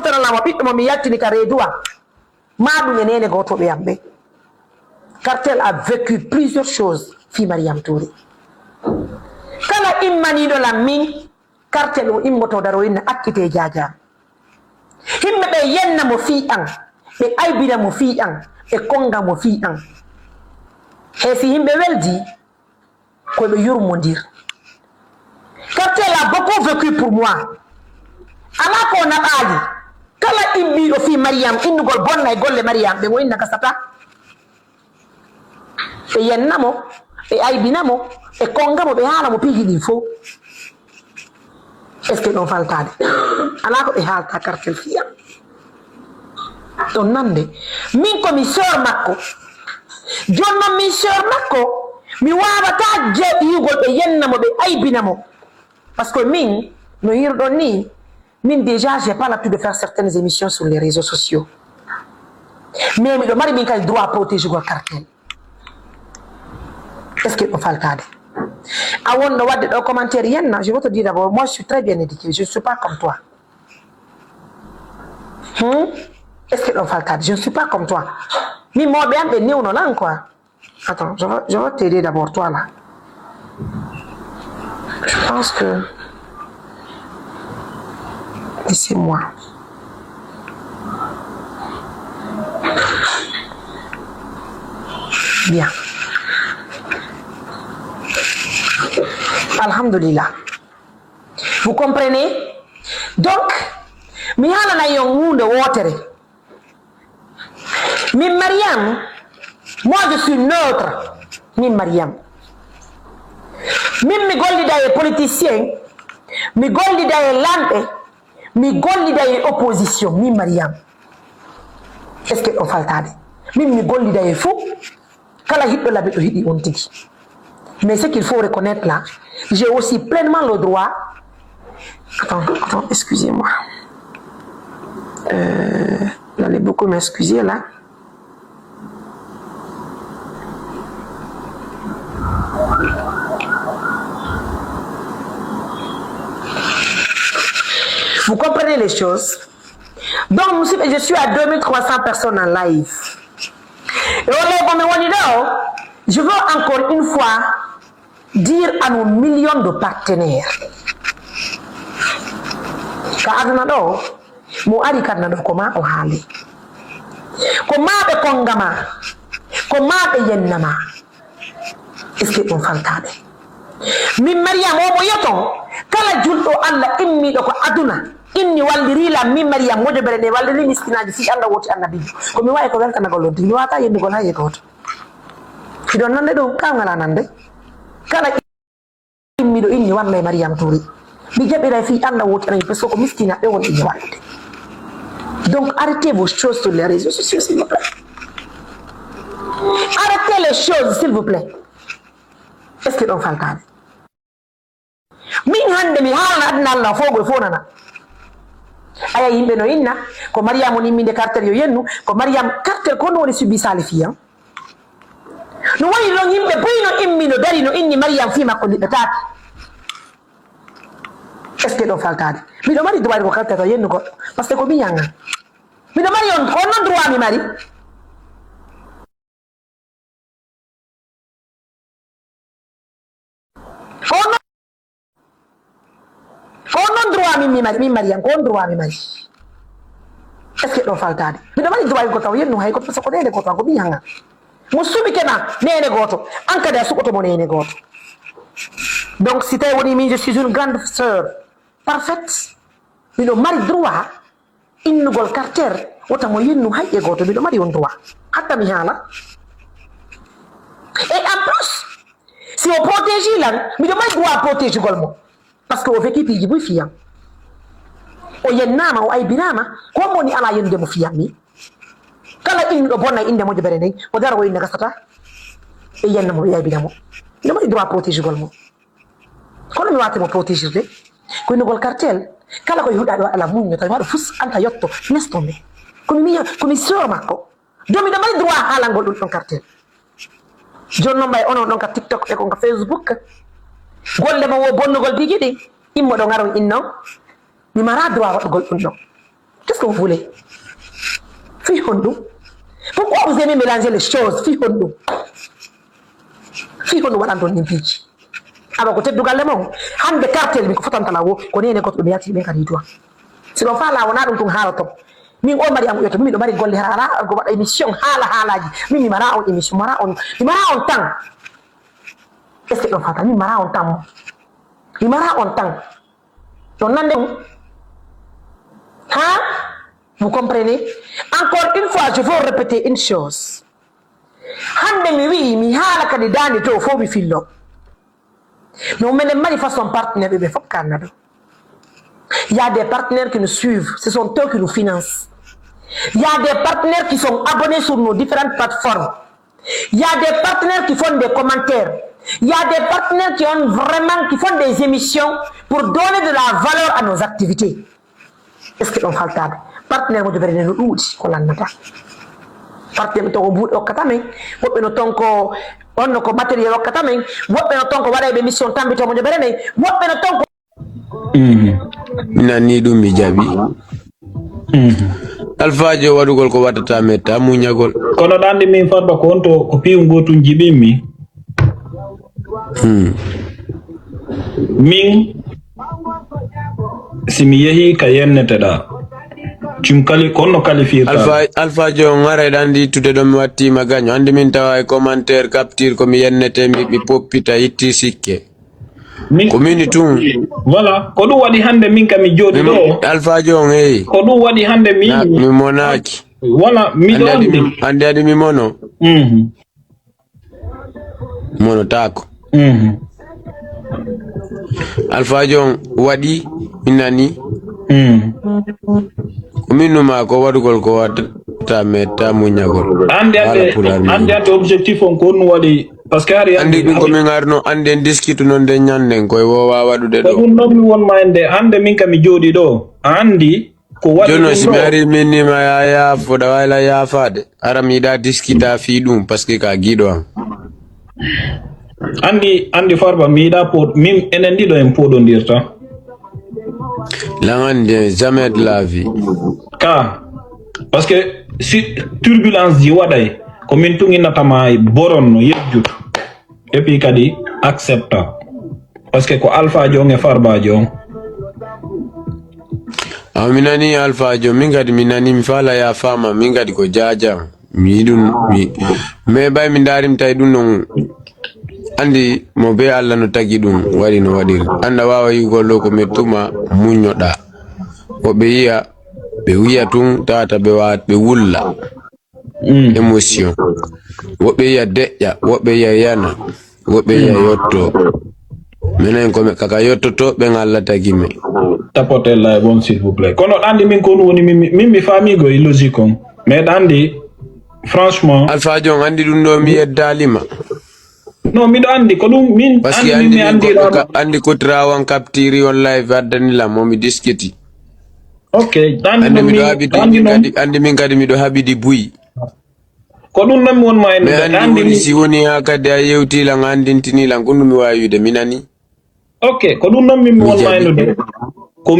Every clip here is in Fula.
huntana lama ɓiɗɗo mo mi yaltini ka reeduwa maɗum e nene goto ɓe yamɓe. Cartel a vécu plusieurs choses fi Mariam Touré. Kala immaniɗo lam min Cartel o immoto daro inna akkite jaja. Himɓe ɓe yenna mo fi an, ɓe aybina mo fi an, ɓe konga mo fi an. E si himɓe weldi koɓe yurmodir. Cartel a beaucoup vécu pour moi. Ala ko naɓali kala immiɗo fi Mariam innugol bonna e golle Mariam ɓe mo inna kasata. Ɓe yennamo, ɓe aybinamo, ɓe kongamo, ɓe haalamo piiji ɗin fof. Est ce que ɗon faltade ala ko ɓe haalta Cartel fiya ɗon nande min komi sœur makko jonnon min sœur makko mi wawata yugol ɓe yennamo ɓe aybinamo par ce que min no yirɗon ni min déjà j'ai pas l'habitude de faire certaines émissions sur les réseaux sociaux mais miɗo mari min kadi droit protégugol Cartel. Est ce que ɗon faltade a wonno wadde ɗo commentaire yenna. Je veux te dire d'abord, moi je suis très bien éduquée, je ne suis pas comme toi. Est-ce que l'on faltade? Je ne suis pas comme toi. Mais moi bien ben né ou non quoi. Attends, je vais t'aider d'abord toi là. Je pense que laissez-moi. Bien. Alhamdulillah. Vous comprenez? Donc, mi halana yon hunde wotere. Min Mariam, moi je suis neutre. Min Mariam. Min mi gollida e politicien, mi gollida e lamɓe, mi gollida e opposition. Min Mariam. Est-ce que on faltade? Min mi gollida e fou. Kala hiɗɗo laɓe ɗo hiɗi on tigi. Mais ce qu'il faut reconnaître là, j'ai aussi pleinement le droit. Attends, excusez-moi. Vous allez beaucoup m'excuser là. Vous comprenez les choses? Donc, je suis à 2300 personnes en live. Et je veux encore une fois dire à nos millions de partenaires ka aduna ɗo mo ari kadna ɗo ko ma o haali ko ma ɓe kongama ko ma ɓe yennama. est ce que ɗum faltaɓe min Mariam o mo yeton kala julɗo Allah immiɗo ko aduna inni wallirila min Mariam mojobere nde walliri miskinaji si Allah woti annabijo ko mi wawi ko weltanagol on tigi mi wata yennugol ha yegoto fiɗon nande ɗum ka ngala nande kala immiɗo inni wallay Mariam Touré mi jaɓiray fi Allah woti anayi parce que ko miskina ɓe won inni wallude. Donc arrêtez vos choses sur les réseaux sociaux s'il vous plaît. Arrêtez les choses s'il vous plaît. Est ce que ɗon faltade min hande mi haalana aduna Allah fogoy fo nana aya yimɓe no inna ko Mariam on imminde Cartel yo yennu ko Mariam Cartel ko no woni subi salifi no woni ɗon yimɓe boyno immi no dari no inni Mariam fi makko liɗɗatake. est ce que ɗon faltade miɗo mari droit ko Cartel to yennu goɗɗo par ce que ko mi yanga miɗo mari on non droit mi mari. non droit min Mariam ko on droit mi mari. est ce que ɗon faltade miɗo mari droit ko taw yennu hay ko par ce que ko nene goto ko mi yanga mo suɓi kena nene goto an kadi a suɓoto mo nene goto. Donc si tawi woni min je suis une grande sœur parfaite miɗo mari droit innugol Cartel wota mo yennu hayƴe goto miɗo mari on droit hatta mi haala. Et en plus si o protégé lan miɗo mari droit protégugol mo parce que o feki piiji boy fiyam o yennama o aybinama ko moni ala yennude mo fiyam mi kala innuɗo bonna inde moƴo bere ndey o dara o inne gasata e yennamo e aybinamo miɗo mari droit protégugol mo kono mi watemo protégirde ko innugol Cartel kala koye huɗaɗo ala muñño tawi waɗo fus anta yetto nestombe komi sœur makko joni miɗo mari droit haalangol ɗum ɗon Cartel. joni noon ɓay onon ɗon ka TikTok e kon ka Facebook golle mo wo bonnugol bigi ɗi immo ɗo garon inno mi mara droit waɗugol ɗum ɗon Qu'est-ce que vous voulez? Pourquoi vous aimez mélanger les choses? Fihondo wala don nimpichi. Aba ko teddugal le mon hande cartel mi ko fotantala wo ko nene ko be yati be kadi to. Si do fala wona dum tun hala to. Min o mari am yoto mi do mari golle hala go wada émission halaji min mi mara on émission mara on temps. Est-ce que on fata mi mara on temps. Mi mara on temps. Donc nande hein? Vous comprenez? Encore une fois, je veux répéter une chose. Hande mi wi mi hala kadi dani to fo mi fillo. Mais on met les manifestants partenaires de FOP Canada. Il y a des partenaires qui nous suivent, ce sont eux qui nous financent. Il y a des partenaires qui sont abonnés sur nos différentes plateformes. Il y a des partenaires qui font des commentaires. Il y a des partenaires qui font des émissions pour donner de la valeur à nos activités. Est-ce que l'on fait ça? Partenaires qui devraient nous aider, partenaires qui nous tonko on ko matériel okata men wobbe no tonko wada be mission tambi to mo de berene wobbe no tonko mina ni dum mi jabi Alpha Jo wadugol ko watata meta munyagol kono dande min farba ko onto ko piu gotum jibimmi min simi yehi ka yennete da Chimkali kono qualifier Alpha Jo ngare dandi tude do mi watti maganyo andi min tawa e commentaire capture ko mi yennete mi poppita itti sikke ko mini tun voilà ko dum wadi hande min kam mi jodi do Alpha Jo ngey ko dum wadi hande mi monaki voilà mi do andi mi mono mono tako Alpha Jo wadi minani Minu ma ko wadugol ko wata meta munyagol ande objectif on ko wadi parce que ari andi ko mi ngarno ande diskitu non de nyanden koy wo wa wadude do dum non mi won mande ande min kam mi jodi do andi ko wadi jono si mari minni ma ya foda wala ya fade arami da diskita fi dum parce que ka gido andi farba mi da pot min enendi do en podo ndirta Langande jamais de la vie. Car parce que si turbulence di waday ko min tungi natama boron no yejjut et puis kadi accepta parce que ko Alpha Jo nge Farba Jo minani Alpha Jo mingadi minani mi fala ya fama mingadi ko jaja mi dun mi me bay mi ndarim tay dun non andi mo be alla no tagi dum wari no wadir anda wawa yugollo ko metuma munyoda o be wiya tun tata be wulla emotion wo be ya deja wo be ya yana wo be ya yotto menen ko me kaka yotto to be ngalla tagi me tapoter la bon s'il vous plaît kono andi min ko woni mi famille go illogique on mais andi franchement Alpha Jo andi dum do mi yeddalima no mi do andi ko dum min andi ko trawan captiri on live adani la mo mi disketi okay andi min kadi mi do habidi buyi ko dum nam won ma en andi mi si woni akade yewti la ngandintini la gundu mi wayude minani okay ko dum nam min won ma en ko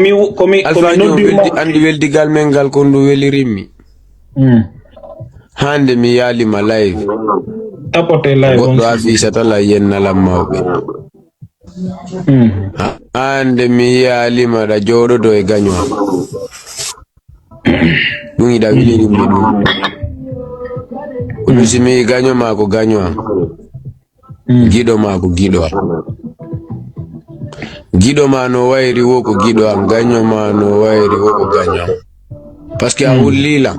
mi andi weldigal men gal ko ndu welirimi hande mi yali ma live tapote live on do afisa tala yenna la mawbe ande mi yali ma da jodo do e ganyo dungi da wili mi dum kunusi mi ganyo ma ko ganyo gido ma ko gido ma no wairi wo ko gido am ganyo ma no wairi wo ko ganyo parce que a wulila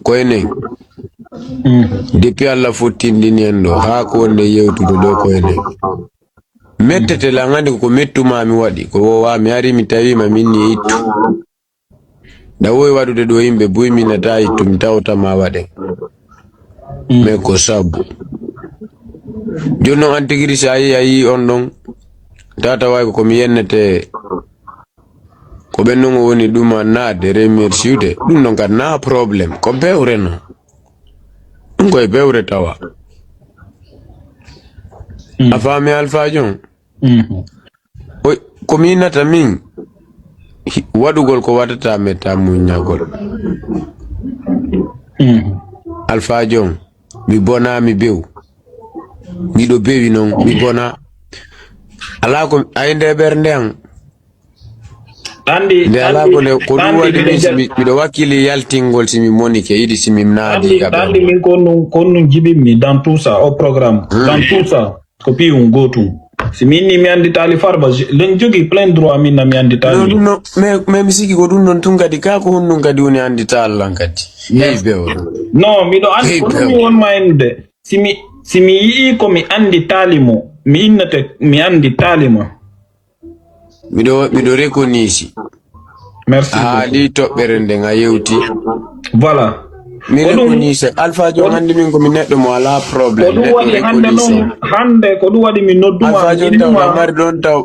koyene depuis alla fottindini en do ha ko wonde yewtude do koyene mettete la ngandi ko mettuma mi wadi ko wa mi ari mi tawi ma minni ittu da woy wadude do yimbe buy minata ittu mi tawta ma wade me ko sabu jonno antigiri ayi on don tata way ko mi yennete ko ben non woni duma naade remerciude dum non kan na problème ko bewre no ngoy bewre tawa afami Alpha Jo ko minata min waɗugol ko waɗata meta muñagol Alpha Jong mi bona mi bew miɗo bewi noon mi bona ala ko ayde ɓernde an andi nde ala ko ne ko ɗum waɗi min miɗo wakkili yaltingol simi monike yiɗi simi naadi andi min ko nun jibinmi dans tout ça au programme dans tout ça ko piyum gotum si min ni mi anditali Farba len jogi plein droit min na mi anditali no mais mi sigi ko ɗum ɗon tun kadi ka ko honɗum kadi woni andita Allah kadi hey bewɗo non miɗo andi ko ɗum won maynude simi yii ko mi anditali mo mi innate mi anditali mo miɗo rekonisi merci haali toɓɓere nden a yewti voilà mi rekonise Alpha Jong hande min komi neɗɗo mo ala probléme ko ɗum waɗi hande ko ɗum waɗi mi nodduma Alpha Jong taw mari ɗon taw